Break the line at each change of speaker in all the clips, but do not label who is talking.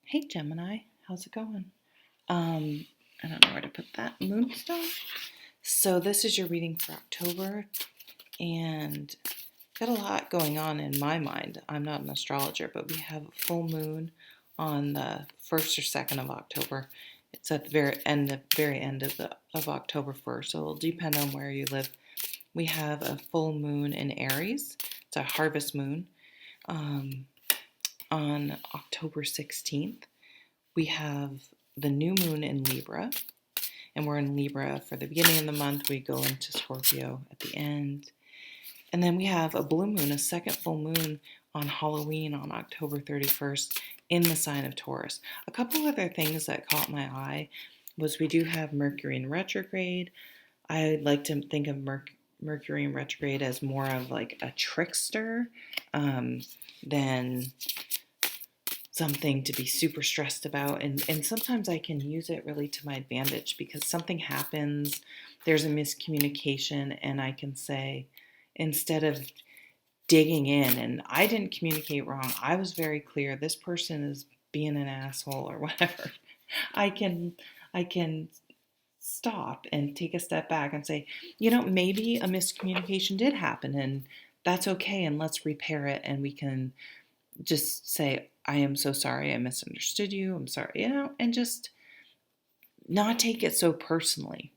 Hey Gemini, how's it going? I don't know where to put that. Moonstone? So this is your reading for October, and got a lot going on in my mind. I'm not an astrologer, but we have a full moon on the 1st or 2nd of October. It's at the very end of October 1st, so it'll depend on where you live. We have a full moon in Aries. It's a harvest moon on October 16th. We have the new moon in Libra, and we're in Libra for the beginning of the month. We go into Scorpio at the end. And then we have a blue moon, a second full moon on Halloween on October 31st in the sign of Taurus. A couple other things that caught my eye was we do have Mercury in retrograde. I like to think of Mercury in retrograde as more of like a trickster than something to be super stressed about, and sometimes I can use it really to my advantage because something happens, there's a miscommunication, and I can say, instead of digging in, and I didn't communicate wrong, I was very clear, this person is being an asshole or whatever, I can stop and take a step back and say, maybe a miscommunication did happen, and that's okay, and let's repair it, and we can just say, I am so sorry, I misunderstood you, I'm sorry, and just not take it so personally.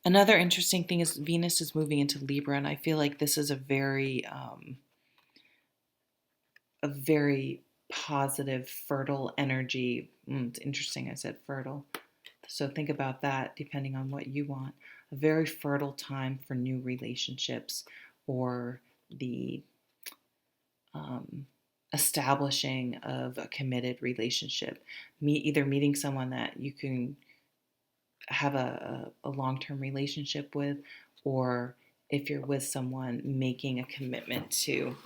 Another interesting thing is Venus is moving into Libra, and I feel like this is a very positive, fertile energy. It's interesting I said fertile. So think about that depending on what you want. A very fertile time for new relationships or the establishing of a committed relationship. Either meeting someone that you can have a long-term relationship with, or if you're with someone, making a commitment to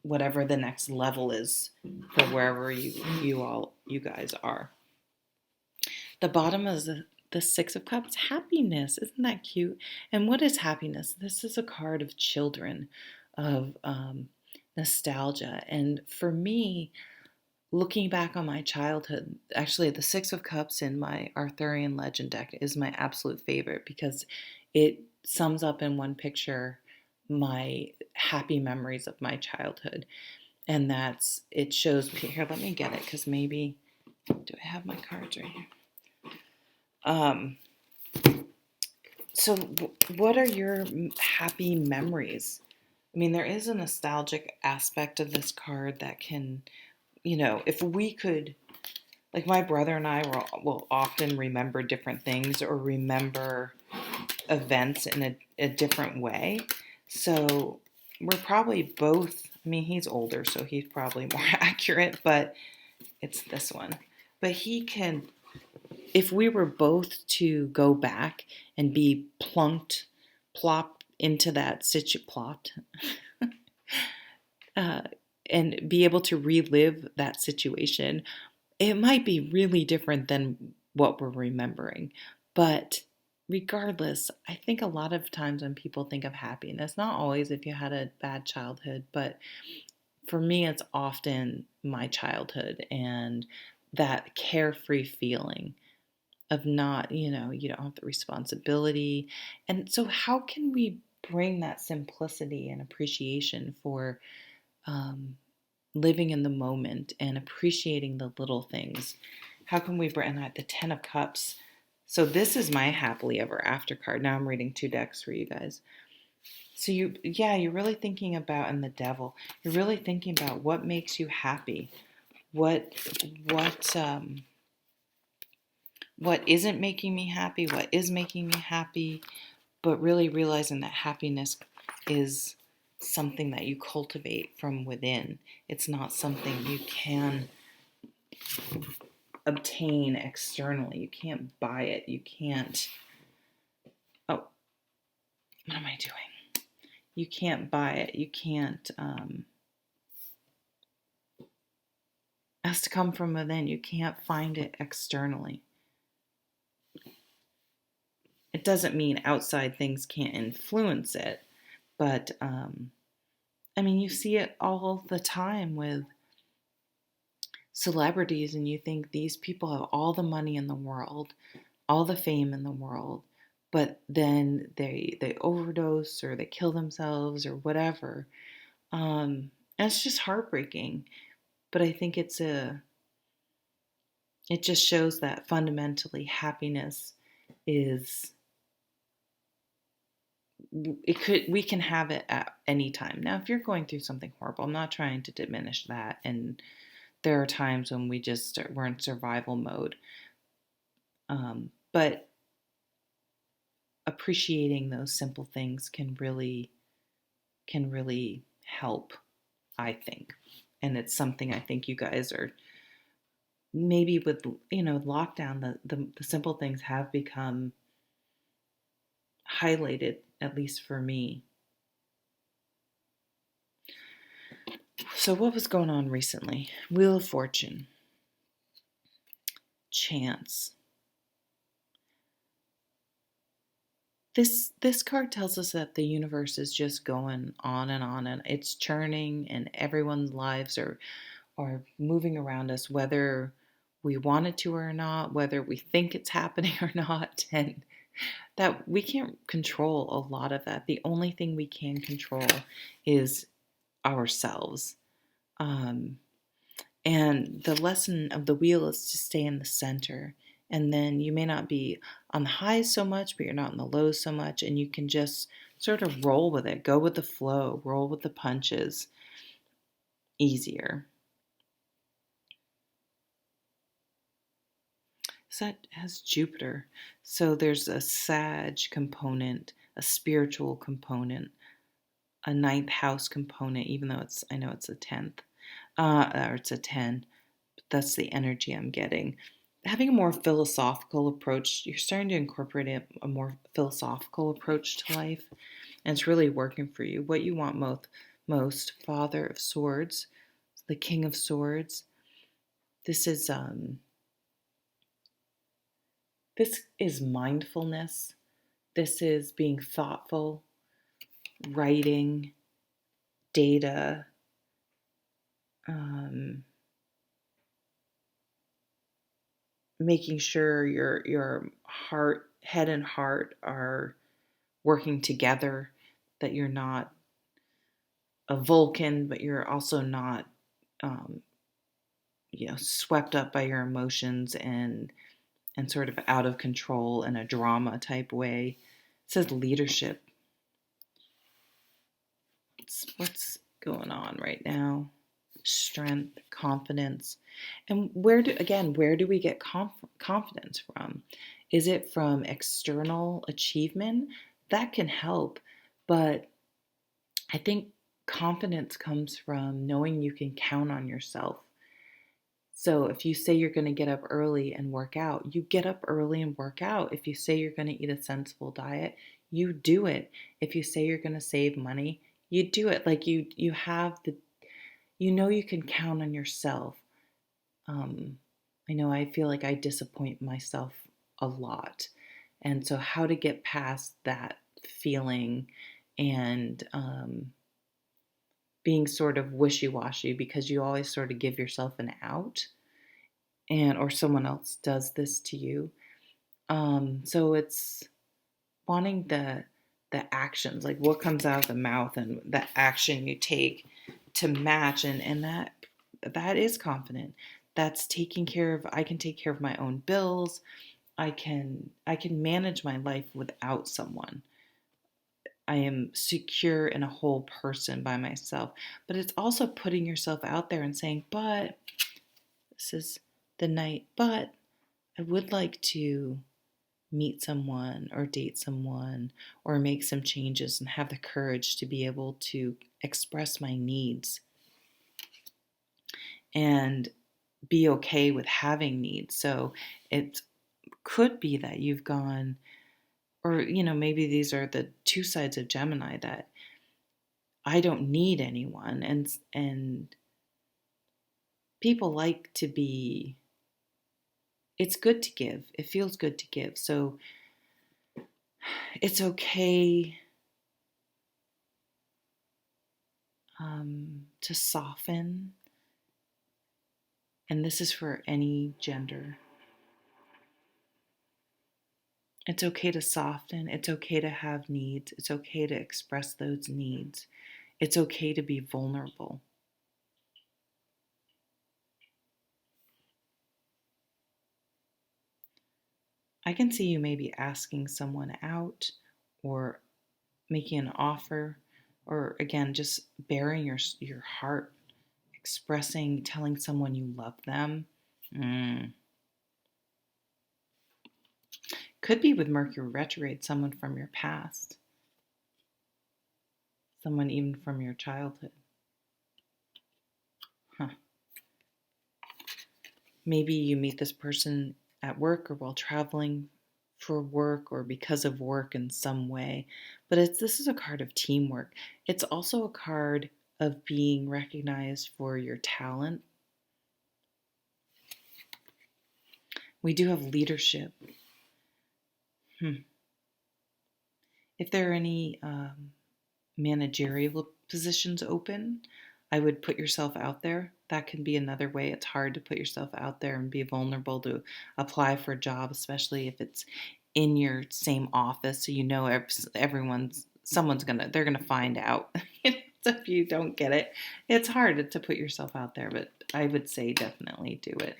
whatever the next level is for wherever you guys are. The bottom is the Six of Cups, happiness. Isn't that cute? And what is happiness? This is a card of children, of nostalgia. And for me, looking back on my childhood, actually the Six of Cups in my Arthurian legend deck is my absolute favorite because it sums up in one picture my happy memories of my childhood. And it shows, here, let me get it, because maybe, do I have my cards right here? So what are your happy memories? I mean, there is a nostalgic aspect of this card that can, if we could, like my brother and I will often remember different things or remember events in a different way. So we're probably both, I mean, he's older, so he's probably more accurate, but it's this one. But he can, if we were both to go back and be plopped into that plopped, and be able to relive that situation, it might be really different than what we're remembering. But regardless, I think a lot of times when people think of happiness, not always if you had a bad childhood, but for me, it's often my childhood and that carefree feeling of not, you don't have the responsibility. And so how can we bring that simplicity and appreciation for living in the moment and appreciating the little things? How can we bring the Ten of Cups? So this is my happily ever after card. Now I'm reading two decks for you guys. So you're really thinking about, and the Devil, you're really thinking about what makes you happy. What isn't making me happy, what is making me happy, but really realizing that happiness is something that you cultivate from within. It's not something you can obtain externally. You can't buy it. You can't, oh, what am I doing? You can't buy it. You can't, it has to come from within. You can't find it externally. It doesn't mean outside things can't influence it, but I mean, you see it all the time with celebrities and you think these people have all the money in the world, all the fame in the world, but then they overdose or they kill themselves or whatever. And it's just heartbreaking. But I think it just shows that fundamentally happiness is we can have it at any time. Now, if you're going through something horrible, I'm not trying to diminish that. And there are times when we're in survival mode. But appreciating those simple things can really help, I think. And it's something I think you guys are maybe with lockdown, the simple things have become highlighted, at least for me. So what was going on recently? Wheel of Fortune, chance. This card tells us that the universe is just going on and it's churning and everyone's lives are moving around us, whether we want it to or not, whether we think it's happening or not, and that we can't control a lot of that. The only thing we can control is ourselves. Um, and the lesson of the wheel is to stay in the center. And then you may not be on the highs so much, but you're not in the lows so much. And you can just sort of roll with it, go with the flow, roll with the punches easier. So that has Jupiter. So there's a Sag component, a spiritual component, a ninth house component, even though I know it's a 10th, or it's a 10. But that's the energy I'm getting. Having a more philosophical approach, you're starting to incorporate a more philosophical approach to life, and it's really working for you. What you want most, Father of Swords, the King of Swords. This is mindfulness. This is being thoughtful, writing, data, um, making sure your head and heart are working together, that you're not a Vulcan, but you're also not, um, swept up by your emotions and sort of out of control in a drama type way. It says leadership. What's going on right now? Strength, confidence. And where do we get confidence from? Is it from external achievement? That can help, but I think confidence comes from knowing you can count on yourself. So if you say you're going to get up early and work out, you get up early and work out. If you say you're going to eat a sensible diet, you do it. If you say you're going to save money, you do it. Like you have you can count on yourself. Um, I know I feel like I disappoint myself a lot. And so, how to get past that feeling and being sort of wishy washy because you always sort of give yourself an out, and or someone else does this to you. So it's wanting the actions, like what comes out of the mouth and the action you take to match, and that is confident. That's taking care of. I can take care of my own bills. I can manage my life without someone. I am secure in a whole person by myself. But it's also putting yourself out there and saying, but this is the night, but I would like to meet someone or date someone or make some changes and have the courage to be able to express my needs and be okay with having needs. So it could be that you've gone, or maybe these are the two sides of Gemini, that I don't need anyone, and people like to be, it's good to give. It feels good to give. So it's okay to soften And this is for any gender. It's okay to soften. It's okay to have needs. It's okay to express those needs. It's okay to be vulnerable. I can see you maybe asking someone out or making an offer, or again, just bearing your heart, expressing, telling someone you love them. Could be with Mercury retrograde, someone from your past, someone even from your childhood. Huh. Maybe you meet this person at work or while traveling for work or because of work in some way. But this is a card of teamwork. It's also a card of being recognized for your talent. We do have leadership. If there are any managerial positions open, I would put yourself out there. That can be another way. It's hard to put yourself out there and be vulnerable to apply for a job, especially if it's in your same office. So you know they're gonna find out. So if you don't get it, it's hard to put yourself out there. But I would say definitely do it.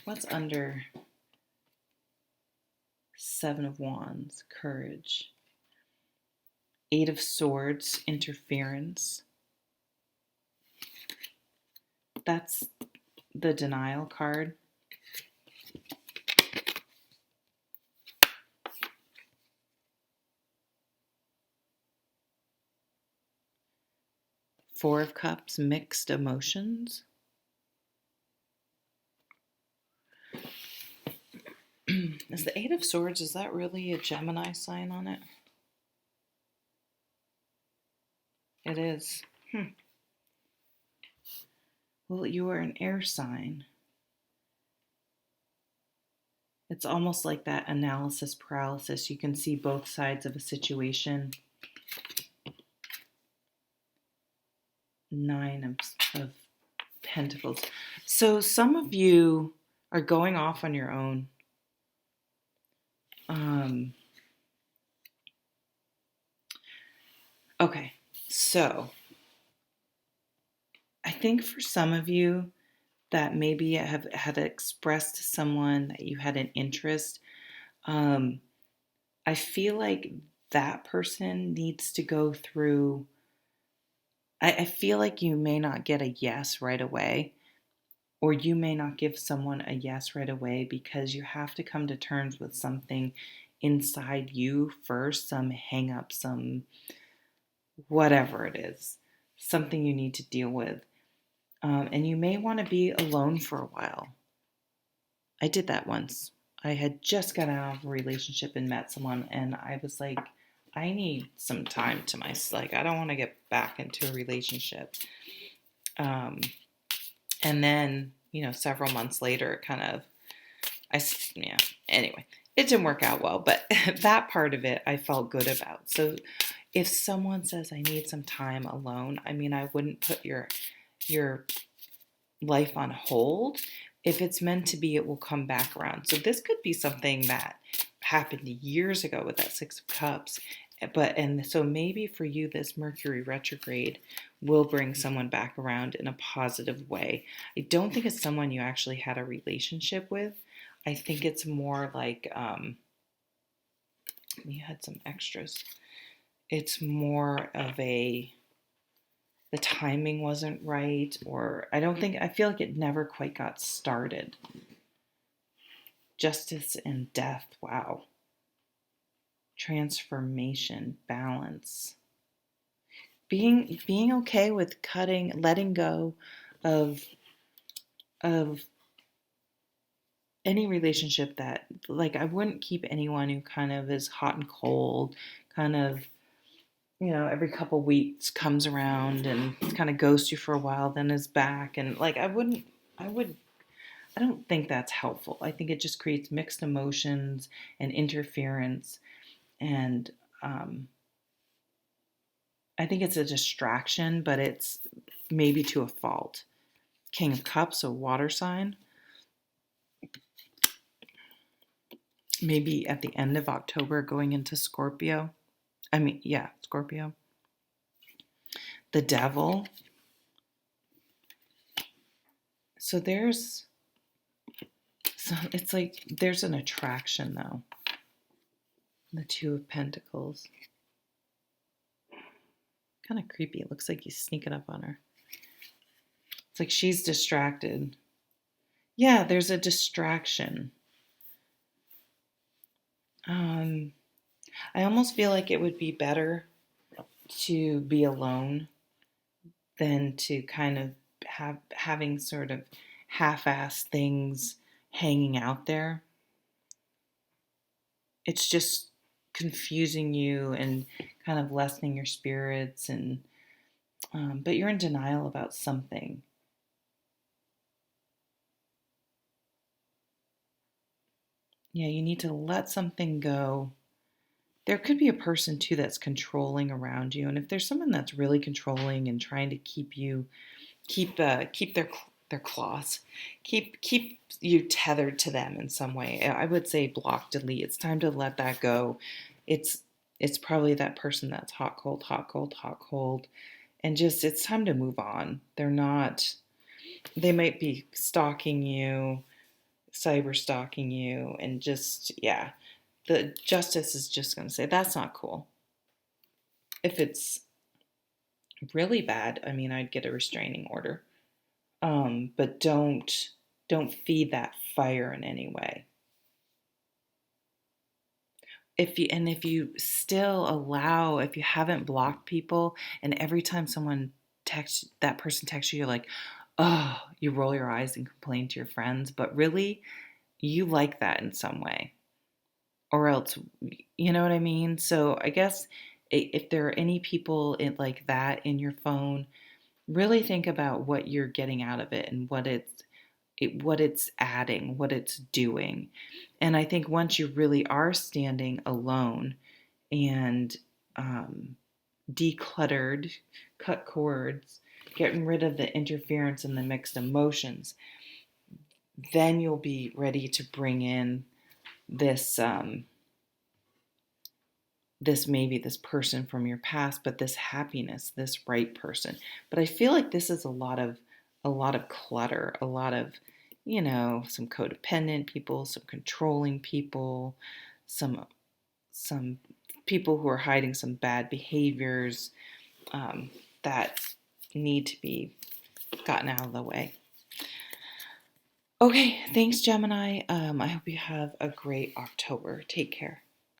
What's under Seven of Wands? Courage. Eight of Swords, interference. That's the denial card. Four of Cups, mixed emotions. Is the Eight of Swords, is that really a Gemini sign on it? It is. Well, you are an air sign. It's almost like that analysis paralysis. You can see both sides of a situation. Nine of Pentacles. So some of you are going off on your own. Okay, so I think for some of you that maybe have had expressed to someone that you had an interest, I feel like that person needs to go through. I feel like you may not get a yes right away, or you may not give someone a yes right away because you have to come to terms with something inside you first, some hang up, some whatever it is, something you need to deal with. And you may want to be alone for a while. I did that once. I had just gotten out of a relationship and met someone, and I was like, I need some time to myself. Like, I don't want to get back into a relationship. And then, several months later, it kind of, anyway, it didn't work out well, but that part of it I felt good about. So if someone says I need some time alone, I wouldn't put your life on hold. If it's meant to be, it will come back around. So this could be something that happened years ago with that Six of Cups. So maybe for you, this Mercury retrograde will bring someone back around in a positive way. I don't think it's someone you actually had a relationship with. I think it's more like, you had some extras. It's more of the timing wasn't right, or I feel like it never quite got started. Justice and death, wow. Transformation, balance. Being okay with letting go of any relationship that, like, I wouldn't keep anyone who kind of is hot and cold, kind of, every couple weeks comes around and kind of ghosts you for a while, then is back. And like, I don't think that's helpful. I think it just creates mixed emotions and interference. And I think it's a distraction, but it's maybe to a fault. King of Cups, a water sign. Maybe at the end of October going into Scorpio. Scorpio. The Devil. So it's like there's an attraction though. The Two of Pentacles. Kind of creepy. It looks like he's sneaking up on her. It's like she's distracted. Yeah, there's a distraction. I almost feel like it would be better to be alone than to kind of having sort of half-assed things hanging out there. It's just confusing you and kind of lessening your spirits, and but you're in denial about something. Yeah, you need to let something go. There could be a person too that's controlling around you, and if there's someone that's really controlling and trying to keep their claws, keep you tethered to them in some way, I would say block, delete. It's time to let that go. It's it's probably that person that's hot, cold, hot, cold, hot, cold, and just it's time to move on. They're not. They might be stalking you, cyber stalking you, and just yeah. The justice is just going to say that's not cool. If it's really bad, I mean, I'd get a restraining order. But don't feed that fire in any way. If you still allow, if you haven't blocked people, and every time that person texts you, you're like, oh, you roll your eyes and complain to your friends, but really, you like that in some way, or else, you know what I mean? So I guess if there are any people like that in your phone, really think about what you're getting out of it and what it's adding, what it's doing. And I think once you really are standing alone and decluttered, cut cords, getting rid of the interference and the mixed emotions, then you'll be ready to bring in this this person from your past, but this happiness, this right person. But I feel like this is a lot of clutter, a lot of, some codependent people, some controlling people, some some people who are hiding some bad behaviors that need to be gotten out of the way. Okay, thanks, Gemini. I hope you have a great October. Take care.